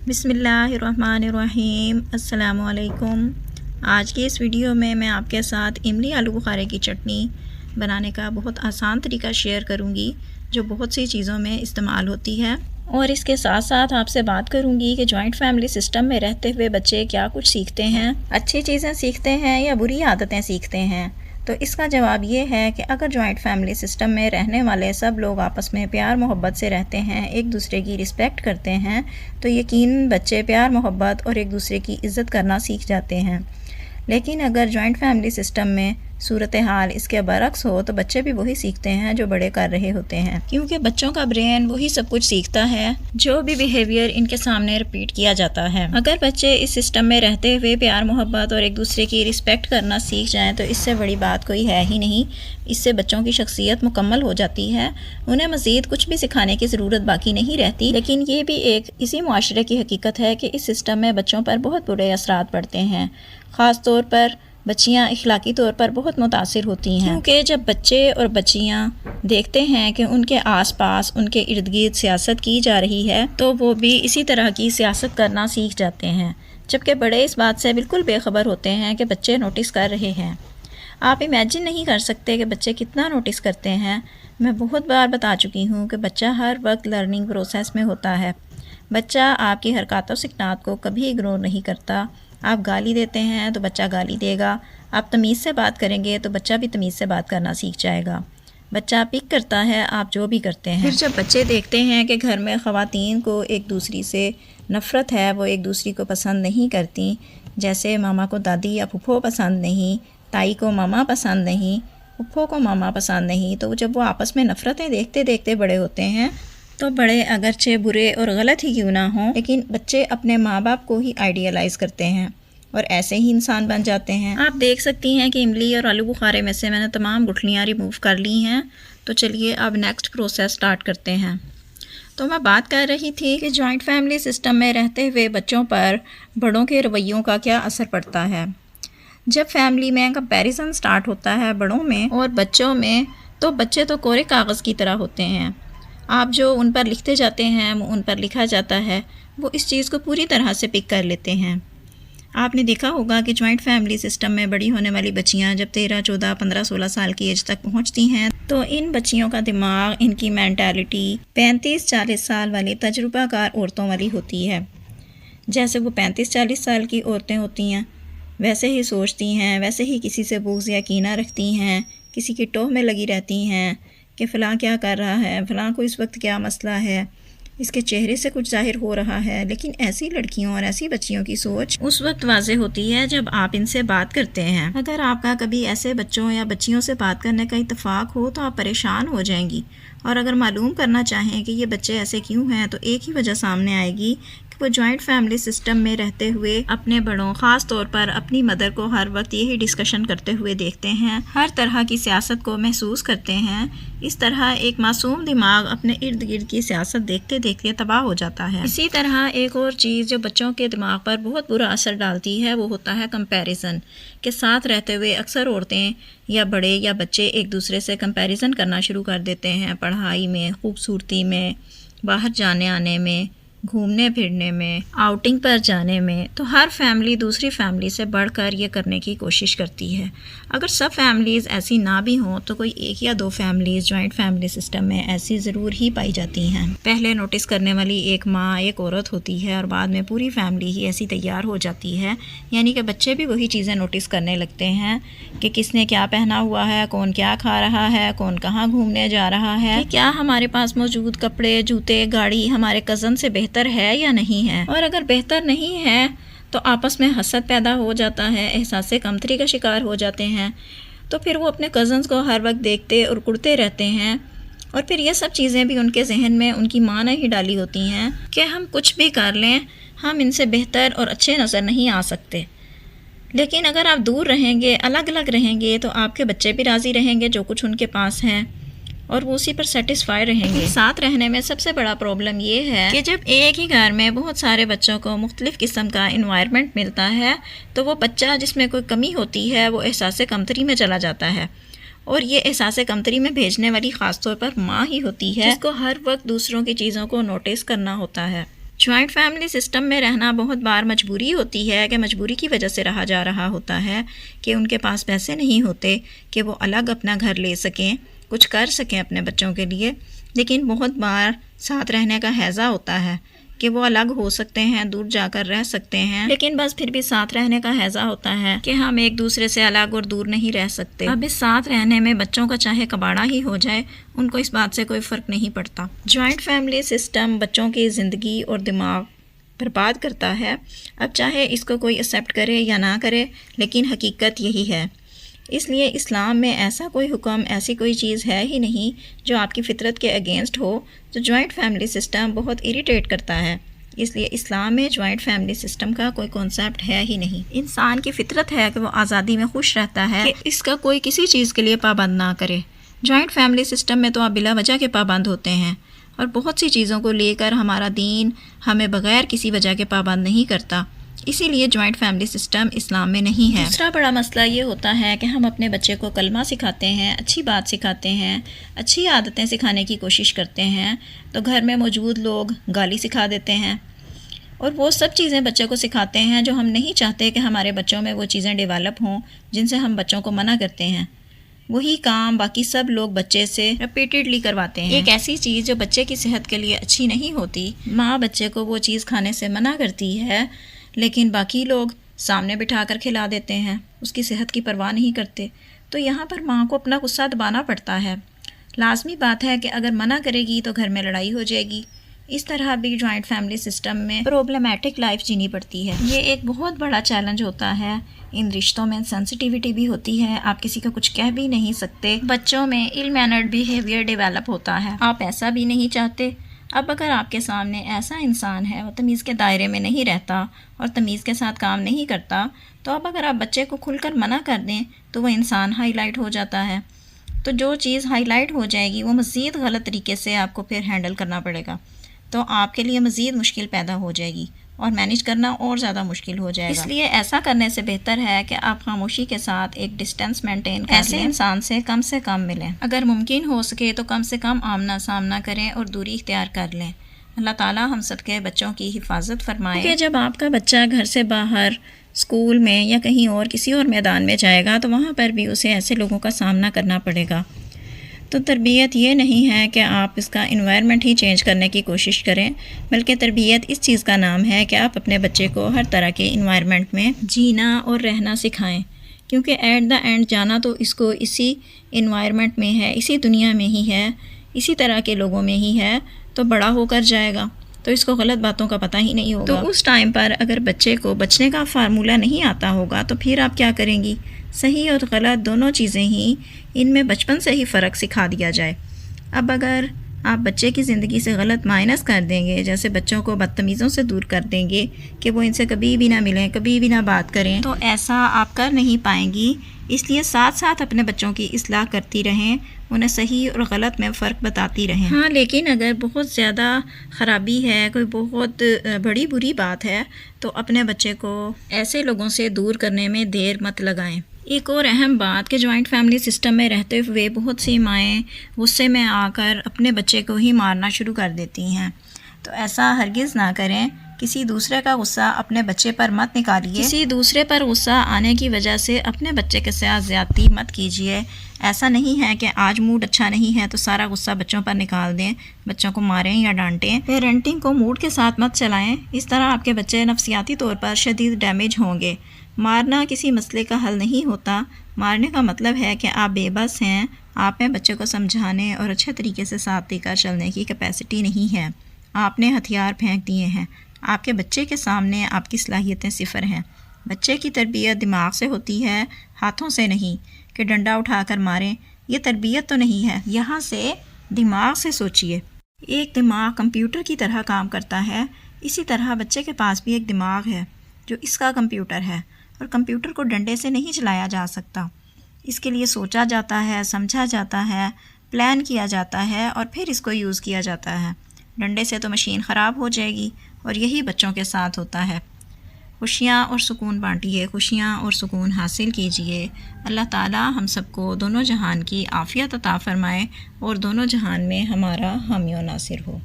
بسم اللہ الرحمن الرحیم۔ السلام علیکم۔ آج کی اس ویڈیو میں آپ کے ساتھ املی آلو بخارے کی چٹنی بنانے کا بہت آسان طریقہ شیئر کروں گی جو بہت سی چیزوں میں استعمال ہوتی ہے، اور اس کے ساتھ ساتھ آپ سے بات کروں گی کہ جوائنٹ فیملی سسٹم میں رہتے ہوئے بچے کیا کچھ سیکھتے ہیں، اچھی چیزیں سیکھتے ہیں یا بری عادتیں سیکھتے ہیں۔ تو اس کا جواب یہ ہے کہ اگر جوائنٹ فیملی سسٹم میں رہنے والے سب لوگ آپس میں پیار محبت سے رہتے ہیں، ایک دوسرے کی رسپیکٹ کرتے ہیں، تو یقیناً بچے پیار محبت اور ایک دوسرے کی عزت کرنا سیکھ جاتے ہیں۔ لیکن اگر جوائنٹ فیملی سسٹم میں صورتحال اس کے برعکس ہو تو بچے بھی وہی سیکھتے ہیں جو بڑے کر رہے ہوتے ہیں، کیونکہ بچوں کا برین وہی سب کچھ سیکھتا ہے جو بھی بیہیویئر ان کے سامنے رپیٹ کیا جاتا ہے۔ اگر بچے اس سسٹم میں رہتے ہوئے پیار محبت اور ایک دوسرے کی رسپیکٹ کرنا سیکھ جائیں تو اس سے بڑی بات کوئی ہے ہی نہیں۔ اس سے بچوں کی شخصیت مکمل ہو جاتی ہے، انہیں مزید کچھ بھی سکھانے کی ضرورت باقی نہیں رہتی۔ لیکن یہ بھی ایک اسی معاشرے کی حقیقت ہے کہ اس سسٹم میں بچوں پر بہت برے اثرات پڑتے ہیں، خاص طور پر بچیاں اخلاقی طور پر بہت متاثر ہوتی ہیں، کیونکہ جب بچے اور بچیاں دیکھتے ہیں کہ ان کے آس پاس ان کے ارد گرد سیاست کی جا رہی ہے تو وہ بھی اسی طرح کی سیاست کرنا سیکھ جاتے ہیں، جبکہ بڑے اس بات سے بالکل بے خبر ہوتے ہیں کہ بچے نوٹس کر رہے ہیں۔ آپ امیجن نہیں کر سکتے کہ بچے کتنا نوٹس کرتے ہیں۔ میں بہت بار بتا چکی ہوں کہ بچہ ہر وقت لرننگ پروسیس میں ہوتا ہے۔ بچہ آپ کی حرکات و سکنات کو کبھی اگنور نہیں کرتا۔ آپ گالی دیتے ہیں تو بچہ گالی دے گا، آپ تمیز سے بات کریں گے تو بچہ بھی تمیز سے بات کرنا سیکھ جائے گا۔ بچہ پک کرتا ہے آپ جو بھی کرتے ہیں۔ پھر جب بچے دیکھتے ہیں کہ گھر میں خواتین کو ایک دوسری سے نفرت ہے، وہ ایک دوسری کو پسند نہیں کرتی، جیسے ماما کو دادی یا پھپھو پسند نہیں، تائی کو ماما پسند نہیں، پھپھو کو ماما پسند نہیں، تو جب وہ آپس میں نفرتیں دیکھتے دیکھتے بڑے ہوتے ہیں تو بڑے اگرچہ برے اور غلط ہی کیوں نہ ہوں، لیکن بچے اپنے ماں باپ کو ہی آئیڈیلائز کرتے ہیں اور ایسے ہی انسان بن جاتے ہیں۔ آپ دیکھ سکتی ہیں کہ املی اور آلو بخارے میں سے میں نے تمام گٹھلیاں ریموو کر لی ہیں۔ تو چلیے اب نیکسٹ پروسیس سٹارٹ کرتے ہیں۔ تو میں بات کر رہی تھی کہ جوائنٹ فیملی سسٹم میں رہتے ہوئے بچوں پر بڑوں کے رویوں کا کیا اثر پڑتا ہے۔ جب فیملی میں کمپیریزن سٹارٹ ہوتا ہے بڑوں میں اور بچوں میں، تو بچے تو کورے کاغذ کی طرح ہوتے ہیں۔ آپ جو ان پر لکھتے جاتے ہیں وہ ان پر لکھا جاتا ہے، وہ اس چیز کو پوری طرح سے پک کر لیتے ہیں۔ آپ نے دیکھا ہوگا کہ جوائنٹ فیملی سسٹم میں بڑی ہونے والی بچیاں جب 13، 14، 15، 16 سال کی ایج تک پہنچتی ہیں تو ان بچیوں کا دماغ، ان کی مینٹالٹی 35، 40 سال والی تجربہ کار عورتوں والی ہوتی ہے۔ جیسے وہ 35، 40 سال کی عورتیں ہوتی ہیں ویسے ہی سوچتی ہیں، ویسے ہی کسی سے بغض یا کینہ رکھتی ہیں، کسی کی ٹوہ میں لگی رہتی ہیں کہ فلاں کیا کر رہا ہے، فلاں کو اس وقت کیا مسئلہ ہے، اس کے چہرے سے کچھ ظاہر ہو رہا ہے۔ لیکن ایسی لڑکیوں اور ایسی بچیوں کی سوچ اس وقت واضح ہوتی ہے جب آپ ان سے بات کرتے ہیں۔ اگر آپ کا کبھی ایسے بچوں یا بچیوں سے بات کرنے کا اتفاق ہو تو آپ پریشان ہو جائیں گی، اور اگر معلوم کرنا چاہیں کہ یہ بچے ایسے کیوں ہیں تو ایک ہی وجہ سامنے آئے گی کہ وہ جوائنٹ فیملی سسٹم میں رہتے ہوئے اپنے بڑوں، خاص طور پر اپنی مدر کو ہر وقت یہی ڈسکشن کرتے ہوئے دیکھتے ہیں، ہر طرح کی سیاست کو محسوس کرتے ہیں۔ اس طرح ایک معصوم دماغ اپنے ارد گرد کی سیاست دیکھتے دیکھتے تباہ ہو جاتا ہے۔ اسی طرح ایک اور چیز جو بچوں کے دماغ پر بہت برا اثر ڈالتی ہے وہ ہوتا ہے کمپیریزن کے ساتھ رہتے ہوئے اکثر عورتیں یا بڑے یا بچے ایک دوسرے سے کمپیریزن کرنا شروع کر دیتے ہیں، پڑھائی میں، خوبصورتی میں، باہر جانے آنے میں، گھومنے پھرنے میں، آؤٹنگ پر جانے میں۔ تو ہر فیملی دوسری فیملی سے بڑھ کر یہ کرنے کی کوشش کرتی ہے۔ اگر سب فیملیز ایسی نہ بھی ہوں تو کوئی ایک یا دو فیملیز جوائنٹ فیملی سسٹم میں ایسی ضرور ہی پائی جاتی ہیں۔ پہلے نوٹس کرنے والی ایک ماں، ایک عورت ہوتی ہے اور بعد میں پوری فیملی ہی ایسی تیار ہو جاتی ہے، یعنی کہ بچے بھی وہی چیزیں نوٹس کرنے لگتے ہیں کہ کس نے کیا پہنا ہوا ہے، کون کیا کھا رہا ہے، کون کہاں گھومنے جا رہا ہے، کہ کیا ہمارے پاس موجود کپڑے، جوتے، گاڑی ہمارے کزن سے بہتر ہے یا نہیں ہے۔ اور اگر بہتر نہیں ہے تو آپس میں حسد پیدا ہو جاتا ہے، احساس کمتری کا شکار ہو جاتے ہیں، تو پھر وہ اپنے کزنز کو ہر وقت دیکھتے اور کڑتے رہتے ہیں، اور پھر یہ سب چیزیں بھی ان کے ذہن میں ان کی ماں نے ہی ڈالی ہوتی ہیں کہ ہم کچھ بھی کر لیں ہم ان سے بہتر اور اچھے نظر نہیں آ سکتے۔ لیکن اگر آپ دور رہیں گے، الگ الگ رہیں گے، تو آپ کے بچے بھی راضی رہیں گے جو کچھ ان کے پاس ہیں، اور وہ اسی پر سیٹسفائی رہیں گے۔ ساتھ رہنے میں سب سے بڑا پرابلم یہ ہے کہ جب ایک ہی گھر میں بہت سارے بچوں کو مختلف قسم کا انوائرمنٹ ملتا ہے تو وہ بچہ جس میں کوئی کمی ہوتی ہے وہ احساس کمتری میں چلا جاتا ہے، اور یہ احساس کمتری میں بھیجنے والی خاص طور پر ماں ہی ہوتی ہے جس کو ہر وقت دوسروں کی چیزوں کو نوٹس کرنا ہوتا ہے۔ جوائنٹ فیملی سسٹم میں رہنا بہت بار مجبوری ہوتی ہے کہ مجبوری کی وجہ سے رہا جا رہا ہوتا ہے کہ ان کے پاس پیسے نہیں ہوتے کہ وہ الگ اپنا گھر لے سکیں، کچھ کر سکیں اپنے بچوں کے لیے، لیکن بہت بار ساتھ رہنے کا ہیضہ ہوتا ہے کہ وہ الگ ہو سکتے ہیں، دور جا کر رہ سکتے ہیں، لیکن بس پھر بھی ساتھ رہنے کا ہیضہ ہوتا ہے کہ ہم ایک دوسرے سے الگ اور دور نہیں رہ سکتے۔ اب اس ساتھ رہنے میں بچوں کا چاہے کباڑا ہی ہو جائے، ان کو اس بات سے کوئی فرق نہیں پڑتا۔ جوائنٹ فیملی سسٹم بچوں کی زندگی اور دماغ برباد کرتا ہے۔ اب چاہے اس کو کوئی ایکسیپٹ کرے یا نہ کرے، لیکن حقیقت یہی ہے۔ اس لیے اسلام میں ایسا کوئی حکم، ایسی کوئی چیز ہے ہی نہیں جو آپ کی فطرت کے اگینسٹ ہو۔ تو جوائنٹ فیملی سسٹم بہت اریٹیٹ کرتا ہے، اس لیے اسلام میں جوائنٹ فیملی سسٹم کا کوئی کانسیپٹ ہے ہی نہیں۔ انسان کی فطرت ہے کہ وہ آزادی میں خوش رہتا ہے، کہ اس کا کوئی کسی چیز کے لیے پابند نہ کرے۔ جوائنٹ فیملی سسٹم میں تو آپ بلا وجہ کے پابند ہوتے ہیں، اور بہت سی چیزوں کو لے کر ہمارا دین ہمیں بغیر کسی وجہ کے پابند نہیں کرتا، اسی لیے جوائنٹ فیملی سسٹم اسلام میں نہیں ہے۔ دوسرا بڑا مسئلہ یہ ہوتا ہے کہ ہم اپنے بچے کو کلمہ سکھاتے ہیں، اچھی بات سکھاتے ہیں، اچھی عادتیں سکھانے کی کوشش کرتے ہیں، تو گھر میں موجود لوگ گالی سکھا دیتے ہیں، اور وہ سب چیزیں بچے کو سکھاتے ہیں جو ہم نہیں چاہتے کہ ہمارے بچوں میں وہ چیزیں ڈیولپ ہوں جن سے ہم بچوں کو منع کرتے ہیں۔ وہی کام باقی سب لوگ بچے سے ریپیٹڈلی کرواتے ہیں۔ ایک ایسی چیز جو بچے کی صحت کے لیے اچھی نہیں ہوتی، ماں بچے کو وہ چیز کھانے سے منع کرتی ہے، لیکن باقی لوگ سامنے بٹھا کر کھلا دیتے ہیں، اس کی صحت کی پرواہ نہیں کرتے۔ تو یہاں پر ماں کو اپنا غصہ دبانا پڑتا ہے۔ لازمی بات ہے کہ اگر منع کرے گی تو گھر میں لڑائی ہو جائے گی۔ اس طرح بھی جوائنٹ فیملی سسٹم میں پرابلمیٹک لائف جینی پڑتی ہے۔ یہ ایک بہت بڑا چیلنج ہوتا ہے۔ ان رشتوں میں سینسٹیوٹی بھی ہوتی ہے، آپ کسی کو کچھ کہہ بھی نہیں سکتے۔ بچوں میں ایل مینرڈ بیہیویئر ڈیولپ ہوتا ہے، آپ ایسا بھی نہیں چاہتے۔ اب اگر آپ کے سامنے ایسا انسان ہے، وہ تمیز کے دائرے میں نہیں رہتا اور تمیز کے ساتھ کام نہیں کرتا، تو اب اگر آپ بچے کو کھل کر منع کر دیں تو وہ انسان ہائی لائٹ ہو جاتا ہے۔ تو جو چیز ہائی لائٹ ہو جائے گی وہ مزید غلط طریقے سے آپ کو پھر ہینڈل کرنا پڑے گا، تو آپ کے لیے مزید مشکل پیدا ہو جائے گی اور مینیج کرنا اور زیادہ مشکل ہو جائے گا۔ اس لیے ایسا کرنے سے بہتر ہے کہ آپ خاموشی کے ساتھ ایک ڈسٹینس مینٹین کریں، ایسے انسان سے کم ملیں، اگر ممکن ہو سکے تو کم سے کم آمنا سامنا کریں اور دوری اختیار کر لیں۔ اللہ تعالیٰ ہم سب کے بچوں کی حفاظت فرمائے کہ جب آپ کا بچہ گھر سے باہر اسکول میں یا کہیں اور کسی اور میدان میں جائے گا تو وہاں پر بھی اسے ایسے لوگوں کا سامنا کرنا پڑے گا۔ تو تربیت یہ نہیں ہے کہ آپ اس کا انوائرمنٹ ہی چینج کرنے کی کوشش کریں، بلکہ تربیت اس چیز کا نام ہے کہ آپ اپنے بچے کو ہر طرح کے انوائرمنٹ میں جینا اور رہنا سکھائیں، کیونکہ ایٹ دا اینڈ جانا تو اس کو اسی انوائرمنٹ میں ہے، اسی دنیا میں ہی ہے، اسی طرح کے لوگوں میں ہی ہے، تو بڑا ہو کر جائے گا تو اس کو غلط باتوں کا پتہ ہی نہیں ہوگا۔ تو اس ٹائم پر اگر بچے کو بچنے کا فارمولہ نہیں آتا ہوگا تو پھر آپ کیا کریں گی؟ صحیح اور غلط دونوں چیزیں ہی ان میں بچپن سے ہی فرق سکھا دیا جائے۔ اب اگر آپ بچے کی زندگی سے غلط مائنس کر دیں گے، جیسے بچوں کو بدتمیزوں سے دور کر دیں گے کہ وہ ان سے کبھی بھی نہ ملیں، کبھی بھی نہ بات کریں، تو ایسا آپ کر نہیں پائیں گی۔ اس لیے ساتھ ساتھ اپنے بچوں کی اصلاح کرتی رہیں، انہیں صحیح اور غلط میں فرق بتاتی رہیں۔ ہاں، لیکن اگر بہت زیادہ خرابی ہے، کوئی بہت بڑی بری بات ہے، تو اپنے بچے کو ایسے لوگوں سے دور کرنے میں دیر مت لگائیں۔ ایک اور اہم بات کہ جوائنٹ فیملی سسٹم میں رہتے ہوئے بہت سی مائیں غصے میں آ کر اپنے بچے کو ہی مارنا شروع کر دیتی ہیں، تو ایسا ہرگز نہ کریں۔ کسی دوسرے کا غصہ اپنے بچے پر مت نکالیے، کسی دوسرے پر غصہ آنے کی وجہ سے اپنے بچے کے ساتھ زیادتی مت کیجیے۔ ایسا نہیں ہے کہ آج موڈ اچھا نہیں ہے تو سارا غصہ بچوں پر نکال دیں، بچوں کو ماریں یا ڈانٹیں۔ پیرنٹنگ کو موڈ کے ساتھ مت چلائیں، اس طرح آپ کے بچے نفسیاتی طور پر شدید ڈیمیج ہوں گے۔ مارنا کسی مسئلے کا حل نہیں ہوتا، مارنے کا مطلب ہے کہ آپ بے بس ہیں، آپ میں بچے کو سمجھانے اور اچھے طریقے سے ساتھ دے کر چلنے کی کیپیسٹی نہیں ہے، آپ نے ہتھیار پھینک دیے ہیں، آپ کے بچے کے سامنے آپ کی صلاحیتیں صفر ہیں۔ بچے کی تربیت دماغ سے ہوتی ہے، ہاتھوں سے نہیں کہ ڈنڈا اٹھا کر ماریں، یہ تربیت تو نہیں ہے۔ یہاں سے دماغ سے سوچئے، ایک دماغ کمپیوٹر کی طرح کام کرتا ہے، اسی طرح بچے کے پاس بھی ایک دماغ ہے جو اس کا کمپیوٹر ہے، اور کمپیوٹر کو ڈنڈے سے نہیں چلایا جا سکتا، اس کے لیے سوچا جاتا ہے، سمجھا جاتا ہے، پلان کیا جاتا ہے اور پھر اس کو یوز کیا جاتا ہے۔ ڈنڈے سے تو مشین خراب ہو جائے گی، اور یہی بچوں کے ساتھ ہوتا ہے۔ خوشیاں اور سکون بانٹیے، خوشیاں اور سکون حاصل کیجیے۔ اللہ تعالیٰ ہم سب کو دونوں جہان کی عافیت عطا فرمائے اور دونوں جہان میں ہمارا حامی و ناصر ہو۔